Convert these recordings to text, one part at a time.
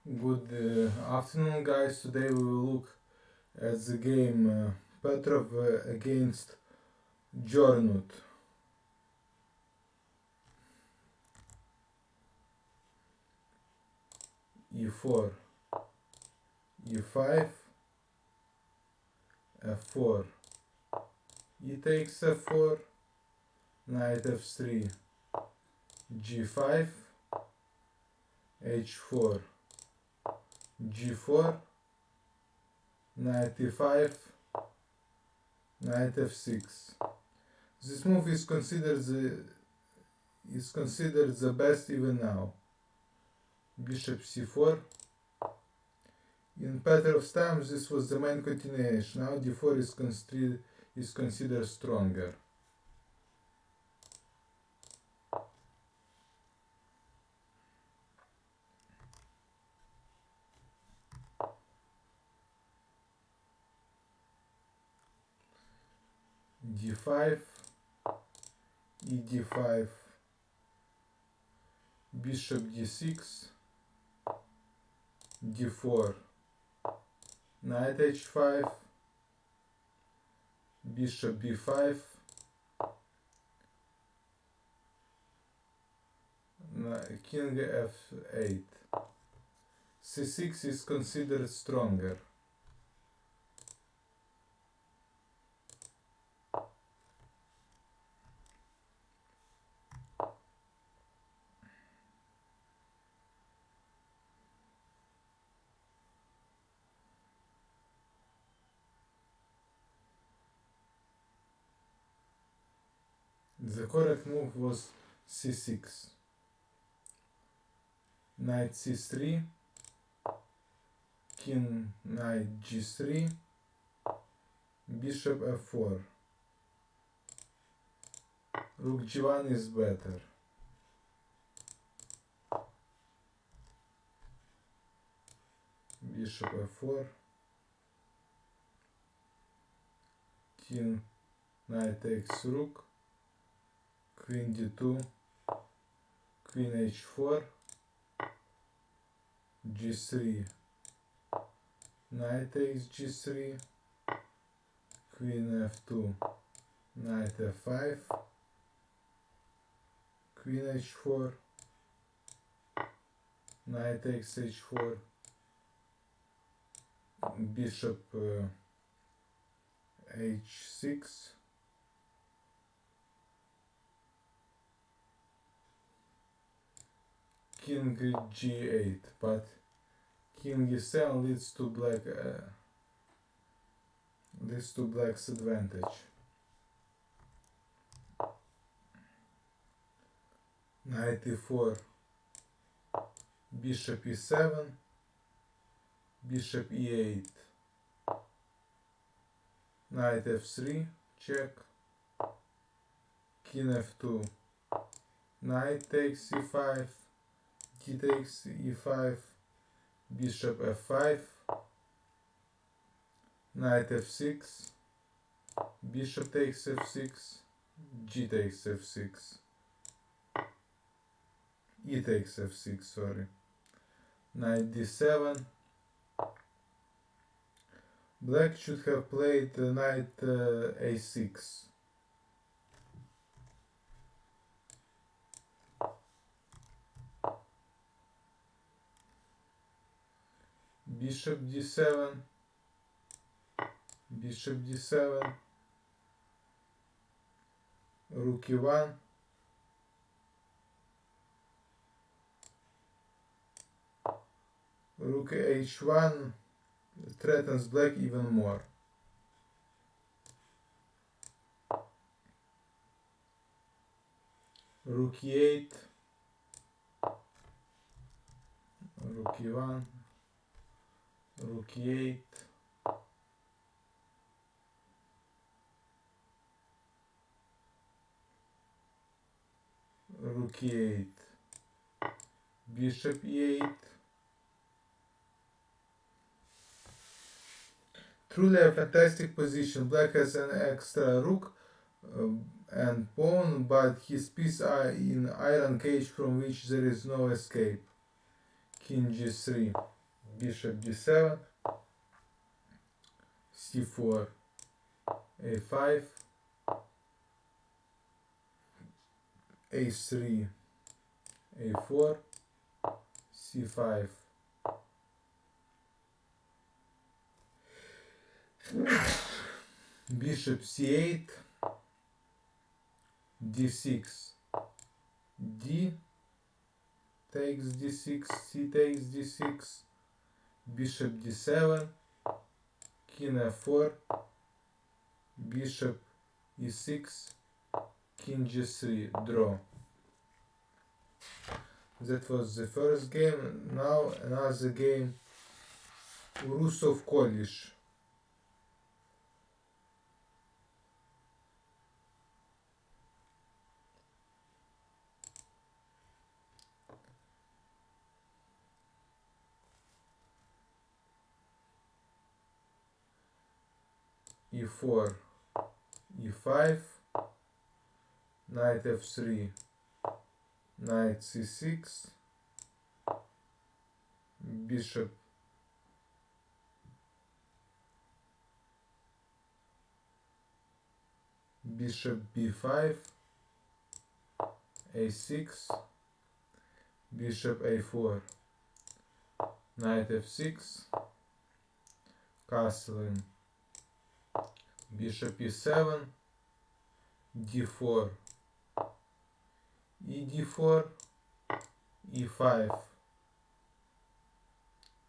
Good afternoon, guys. Today we will look at the game Petrov against Jornut. E4, E5, F4, E takes F4, Knight F3, G5, H4, G4, Knight E5, Knight F6. This move is considered the best even now. Bishop C4. In Petrov's time, this was the main continuation. Now D4 is considered stronger. D5, ED5, Bishop D6, D4, Knight H5, Bishop B5, King F8. C6 is considered stronger. The correct move was C6. Knight C3, King Knight G3, Bishop F4. Rook G1 is better. Bishop F4, King Knight takes Rook, Queen D2, Queen H4, G3, Knight takes G3, Queen F2, Knight F5, Queen H4, Knight takes H4, Bishop H6, King G8, but King E7 leads to black's advantage. Knight E4, Bishop E7, Bishop E8, Knight F3, check, King F2, Knight takes E5, D takes E5, Bishop F5, Knight F6, Bishop takes F6, G takes F6, E takes F6, sorry, Knight D7. Black should have played Knight A6. Bishop D7, Bishop D7, Rook E1, Rook H1 threatens black even more. Rook E8, Rook E1, Rook E8, Rook E8, Bishop E8. Truly a fantastic position. Black has an extra rook and pawn, but his pieces are in iron cage from which there is no escape. King G3. bishop d7, c4, a5, a3, a4, c5, bishop c8, d6, d takes d6, c takes d6, bishop d7, king f4, bishop e6, king g3, draw. That was the first game. Now another game, Rusov Polish. e4, e5, knight f3, knight c6, bishop b5, a6, bishop a4, knight f6, castling, bishop e7, d4, ed4, e5,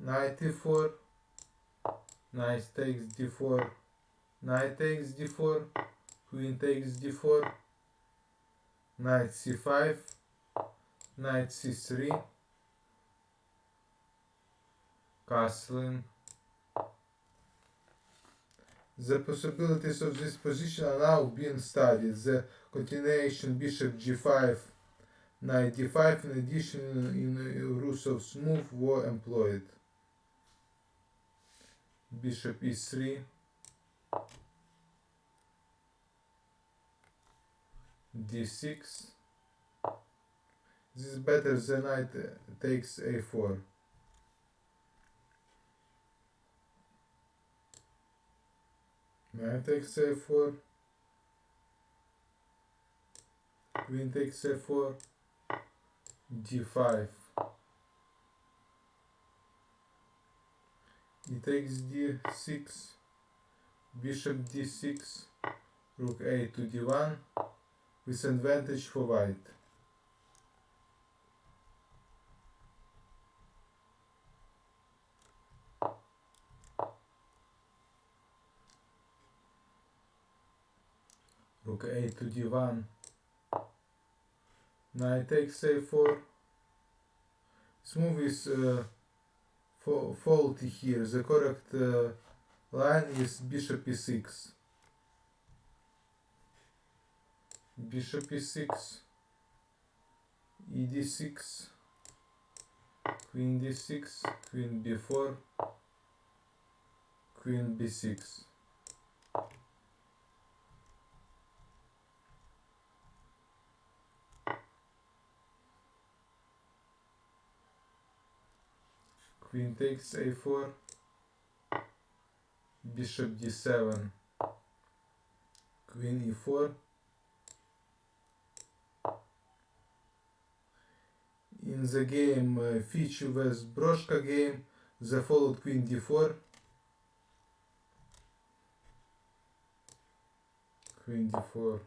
knight e4, knight takes d4, knight takes d4, queen takes d4, knight c5, knight c3, castling. The possibilities of this position are now being studied. The continuation bishop g5, knight d5 in addition in Rusov's move were employed. Bishop e3, d6. This is better than knight takes a4. Knight takes a4, queen takes a4, d5, e takes d6, bishop d6, rook a to d1, with advantage for white. Rook a to d1, knight takes a4. This move is faulty here. The correct line is bishop e6. Bishop e6, ed6, queen d6, queen b4, queen b6. Queen takes a4, bishop d7, queen e4, in the game Fichu vs Broshka game, they followed queen d4, queen d4,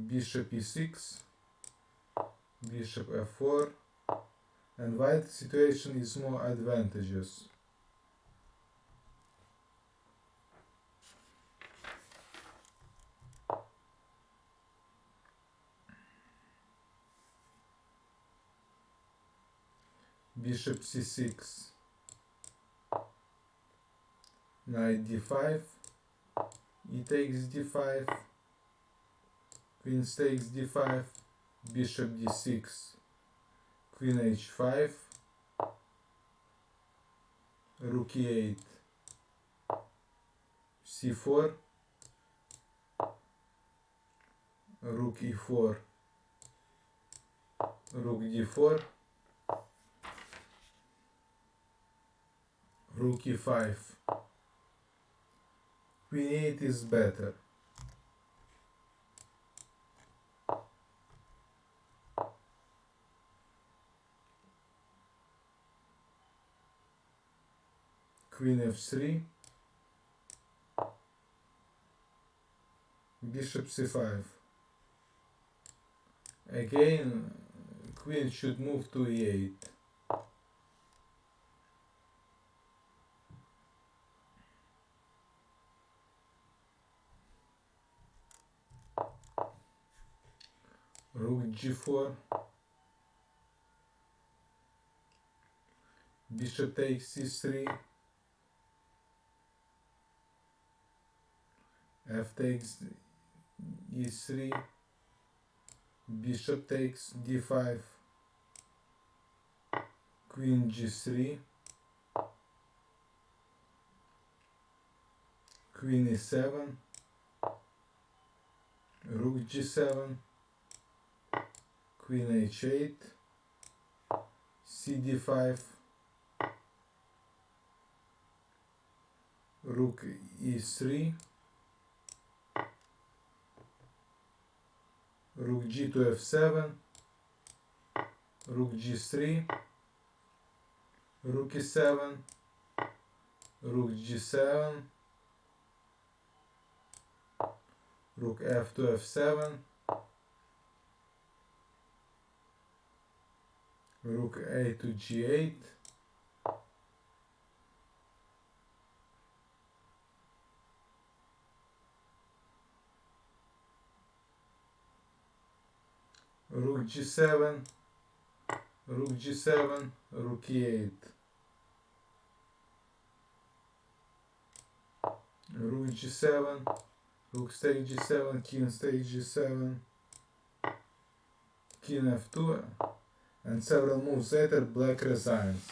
bishop e6, bishop f4, and white situation is more advantageous. Bishop c6, knight d5, e takes d5, queen takes d5, bishop d6, queen h5, rook e8, c4, rook e4, rook d4, rook e5. Queen 8 is better. Queen f3. Bishop c5. Again, queen should move to e8. Rook g4. Bishop takes c3. F takes e3. Bishop takes d5. Queen g3. Queen e7. Rook g7. Queen h8. cd5. Rook e3. Rook g to f7. Rook g3. Rook e7. Rook g7. Rook f to f7. Rook a to g8. Rook g7. Rook g7. Rook e8. Rook g7. Rook takes g7. King takes g7. King f2. And several moves later, black resigns.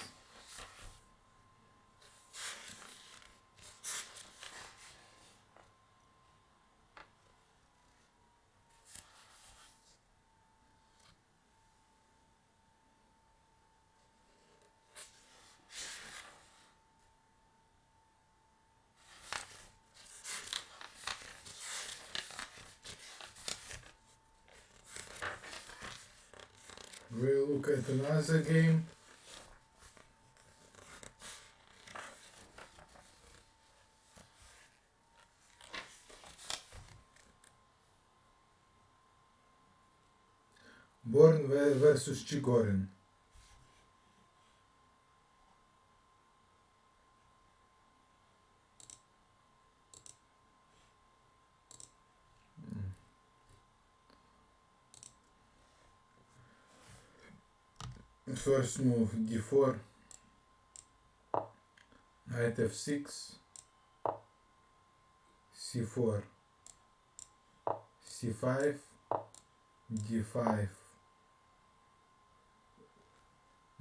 We'll look at another game. Born versus Chigorin. First move d4, knight f6, c4, c5, d5,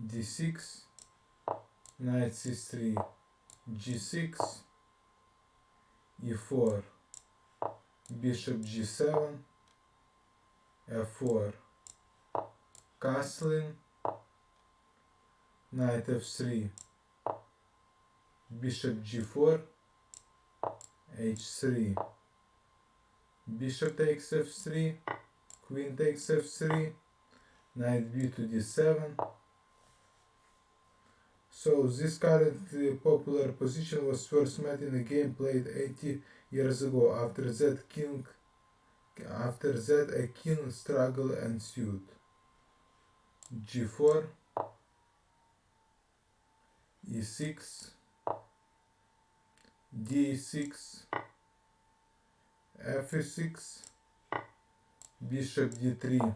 d6, knight c3, g6, e4, bishop g7, f4, castling, knight f3, bishop g4, h3, bishop takes f3, queen takes f3, knight b to d7. So this currently popular position was first met in a game played 80 years ago. After that a king struggle ensued. g4, e6, d6, f6, bishop d3,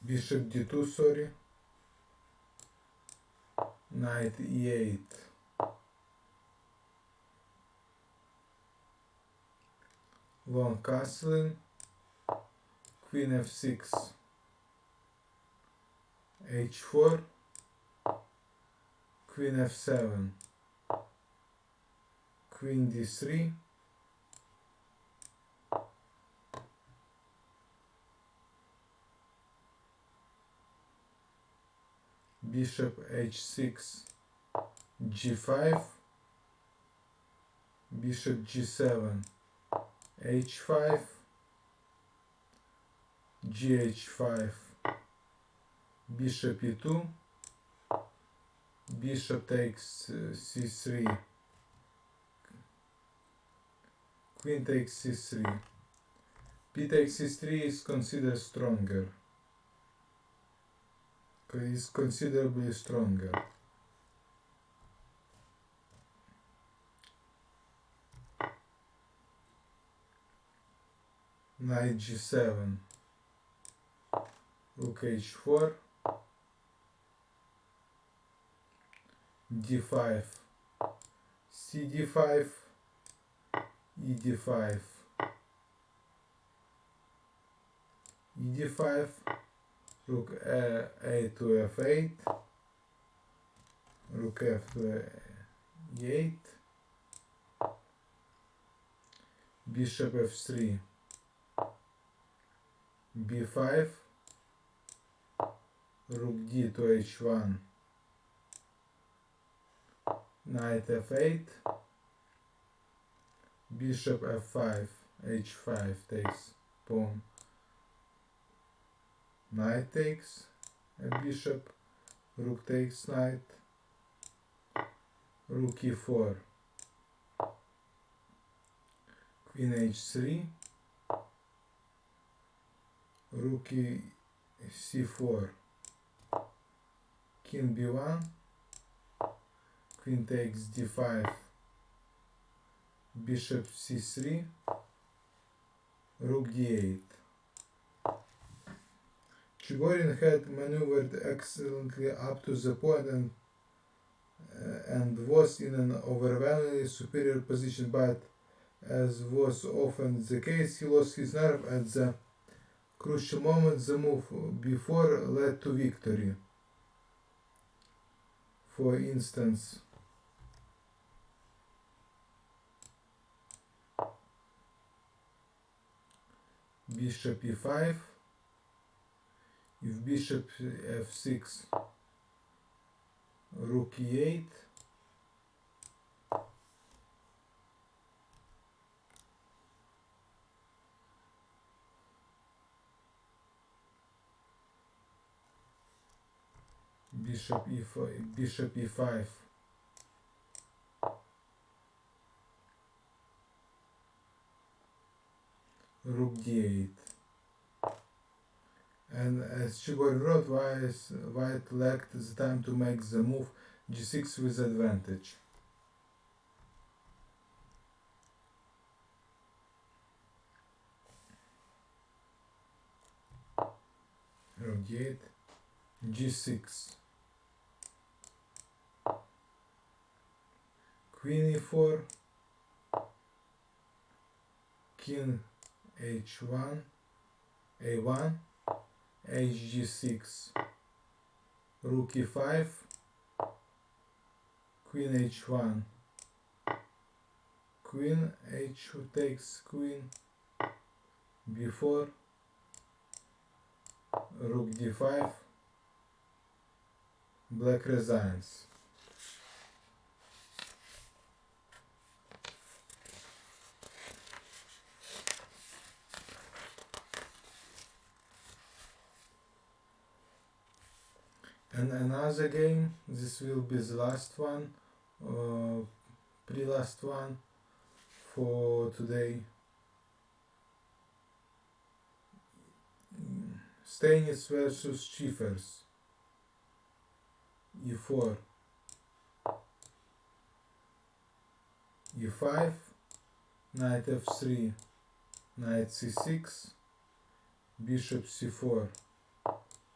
bishop d2, sorry, knight e8, long castling, queen f6, h4, queen f7, queen d3, bishop h6, g5, bishop g7, h5, gh5, bishop e2, bishop takes c3, queen takes c3, p takes c3 is considered stronger, is considerably stronger. Knight g7, rook h4, d5, cd5, ed5, ed5, rook a to f8, rook f to e8, bishop f3, b5, rook d to h1, knight f8, bishop f5, h5 takes pawn, knight takes a bishop, rook takes knight, rook e4, queen h3, rook c4, king b1, queen takes d5, bishop c3, rook d8. Chigorin had maneuvered excellently up to the point and was in an overwhelmingly superior position, but as was often the case, he lost his nerve at the crucial moment. The move before led to victory. For instance, bishop e5, if bishop f6, rook e8, bishop e5, rook d8. And as Chigorin wrote, white lacked the time to make the move g6 with advantage. Rook d8, g6, queen e4, king h1, a1, hg6, rook e5, queen h1, queen h takes queen, b4, rook d5, black resigns. And another game, this will be the last one, pre-last one for today. Stanis versus Schiffers. e4, e5, knight f3, knight c6, bishop c4,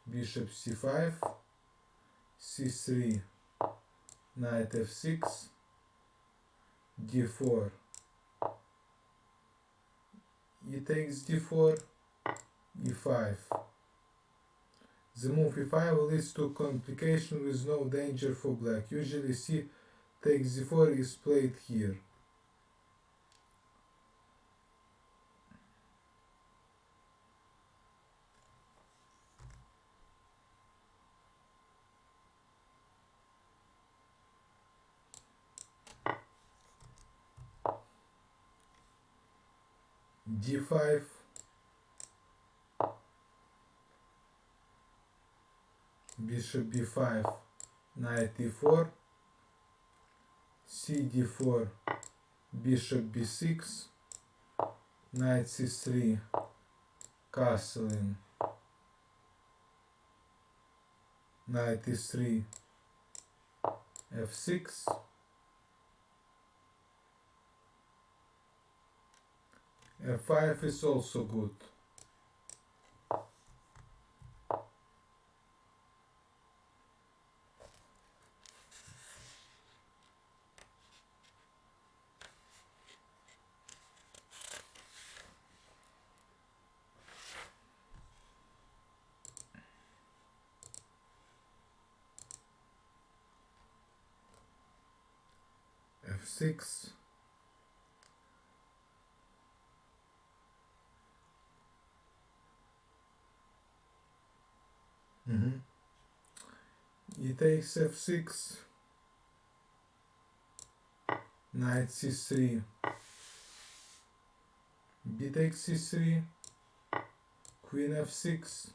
bishop c5, c3, knight f6, d4, e takes d4, e5. The move e5 leads to complication with no danger for black. Usually c takes d4 is played here. d5, bishop b5, knight e4, cd4, bishop b6, knight c3, castling, knight e3, f6, f5 is also good. f6, e takes f6, knight c3, b takes c3, queen f6,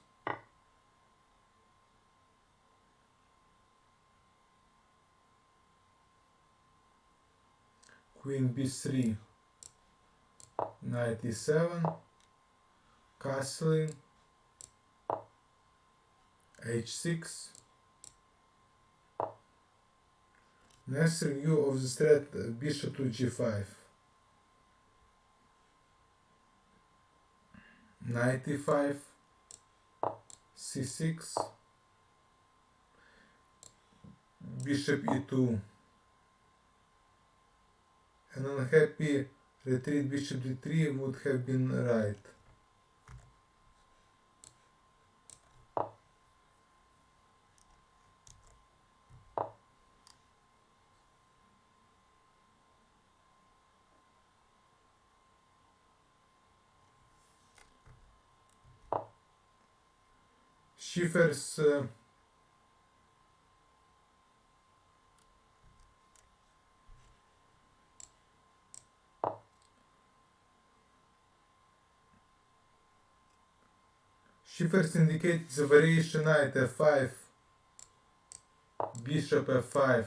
queen b3, knight e7, castling, h6. Next review of the threat bishop to g5, knight e5, c6, bishop e2, an unhappy retreat bishop d3 would have been right. Schiffer's indicates the variation knight f5, bishop f5,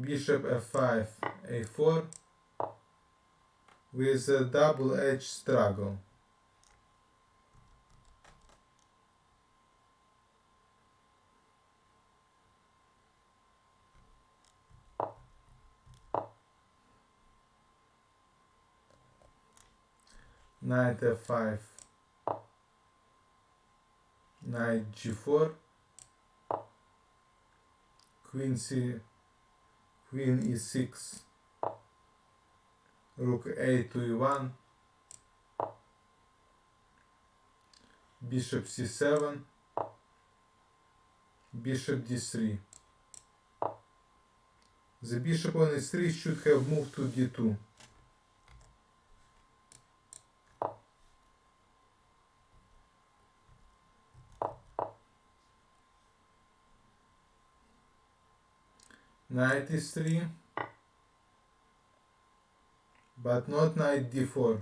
bishop f5, a4 with a double-edged struggle. Knight f5, knight g4, queen e6, rook a to e1, bishop c7, bishop d3. The bishop on e3 should have moved to d2. Knight e3, but not knight d4,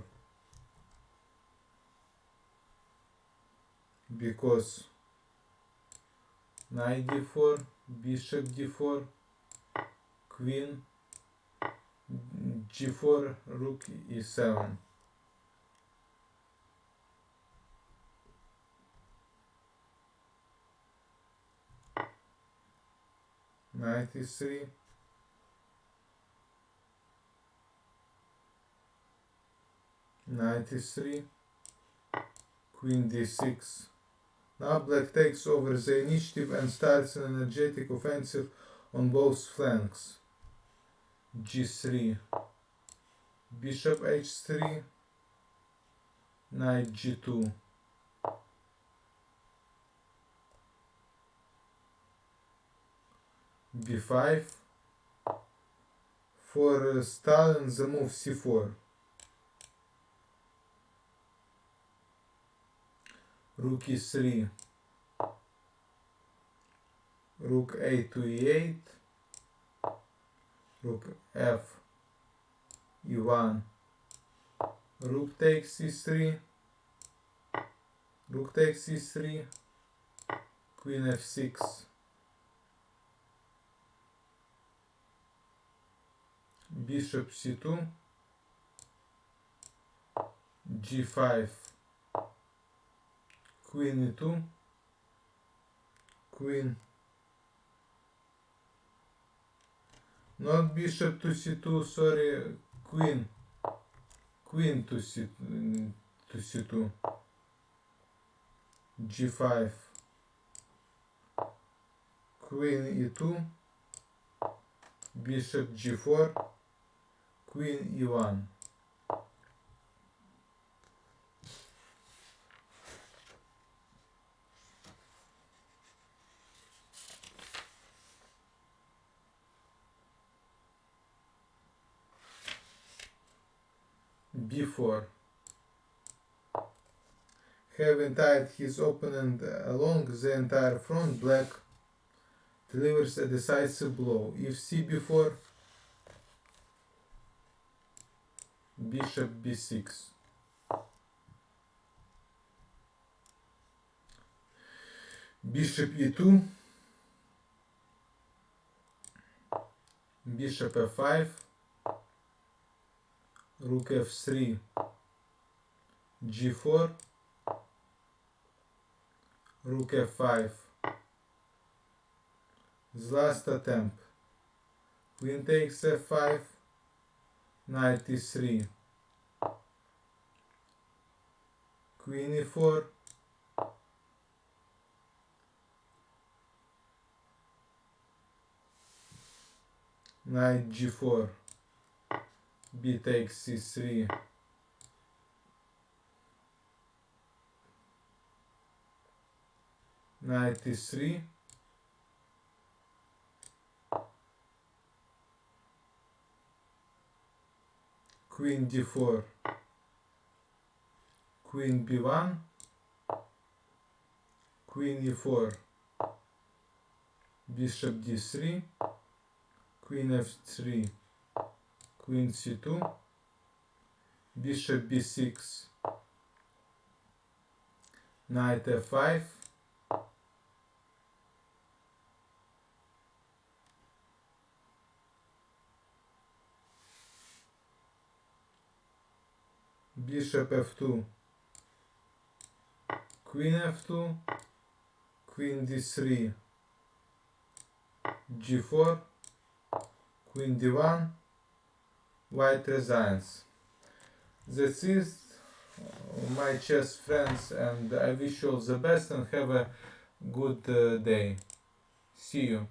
because knight d4, bishop d4, queen g4, rook e7. Knight e3, knight e3, queen d6. Now black takes over the initiative and starts an energetic offensive on both flanks. g3, bishop h3, knight g2, b5, for stalling the move c4, rook e3, rook a to e8, rook f e1, rook takes e3, rook takes e3, queen f6, bishop c2, g5, queen e2, queen, not bishop to c2, sorry, queen to c2, g5, queen e2, bishop g4, queen e1. b4. Having tied his opponent along the entire front, black delivers a decisive blow. If c4, bishop b6. Bishop e2, bishop f5, rook f3, g4, rook f5. The last attempt. Queen takes f5, knight e3, queen e4, knight g4, b takes c3, knight e3, queen d4, queen b1, queen e4, bishop d3, queen f3, queen c2, bishop b6, knight f5, bishop f2, queen f2, queen d3, g4, queen d1, white resigns. That's it, my chess friends, and I wish you all the best and have a good day. See you.